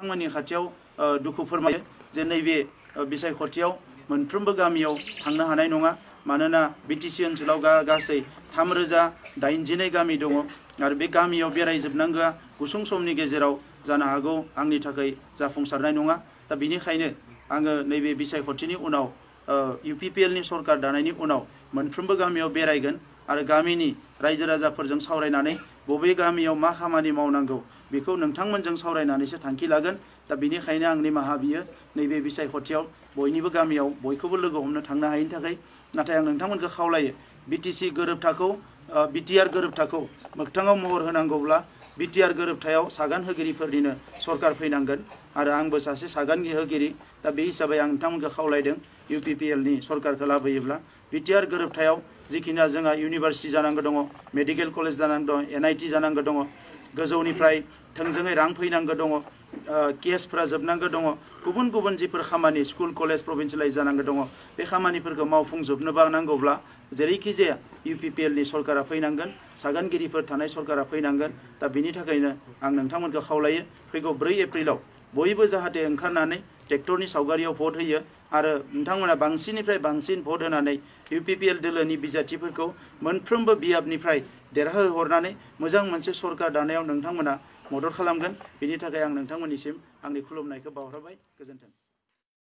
नोंथांमोननि खाथियाव दुखु फोरमायो जे नैबे बिसायख'थियाव मोनफ्रोमबो गामियाव थांनो हानाय नङा मानोना बिटिसि ओनसोलाव गासै 3082 गामि दङ आरो बे गामियाव बेरायजोबनांगौआ गुसुं समनि गेजेराव जानो हागौ आंनि थाखाय जाफुंसारनाय नङा दा बेनिखायनो आङो नैबे बिसायख'थिनि उनाव UPPL नि सरकार दानायनि उनाव मोनफ्रोमबो गामियाव बेरायगोन आरो गामिनि रायजो राजाफोरजों सावरायनानै बबे गामियाव मा खामानि मावनांगौ बेखौ नोंथांमोनजों सावरायनानैसो थांखि लागोन दा बेनिखायनो आं निमाहा बियो नैबे बिसायख'थियाव बयनिबो गामियाव बयखौबो लोगो हमनो थांनो हायैनि थाखाय नाथाय आं नोंथांमोनखौ खावलायो BTC गोरोबथाखौ BTR गोरोबथाखौ मोगथाङाव महर होनांगौब्ला BTR गोरोबथायाव सागान होगिरिफोरनिनो सरकार फैनांगोन आरो आंबो सासे सागान होगिरि दा बे हिसाबै आं नोंथांमोनखौ खावलायदों UPPL नि सरकारखौ लाबोयोब्ला BTR गोरोबथायाव जिखिनिया जोंहा इउनिभार्सिटि जानांगौ दङ मेडिकेल कलेज जानांगौ दङ NIT जानांगौ दङ गोजौनिफ्राय थोंजोङै रां फैनांगौ दङ केसफ्रा जोबनांगौ दङ गुबुन गुबुन जिफोर खामानि स्कुल कलेज प्रभिन्सियेलाइज जानांगौ दङ बे खामानिफोरखौ मावफुंजोबनोबा नांगौब्ला जेरैखि जाया UPPL नि सरकारा फैनांगोन सागानगिरिफोर थानाय सरकारा फैनांगोन दा बेनि थाखायनो आं नोंथांमोनखौ खावलायो फैगौ 4 एप्रिलाव बयबो जाहाथे ओंखारनानै ट्रेक्टरनि सावगारियाव भट होयो आरो नोंथांमोना बांसिननिफ्राय बांसिन भट होनानै UPPL दोलोनि बिजाथिफोरखौ मोनफ्रोमबो बियाबनिफ्राय देरहाहोहरनानै मोजां मोनसे सरकार दानायाव नोंथांमोना मदद खालामगोन बेनि थाखाय आं नोंथांमोननिसिम आंनि खुलुमनायखौ बावहरबाय गोजोन्थों।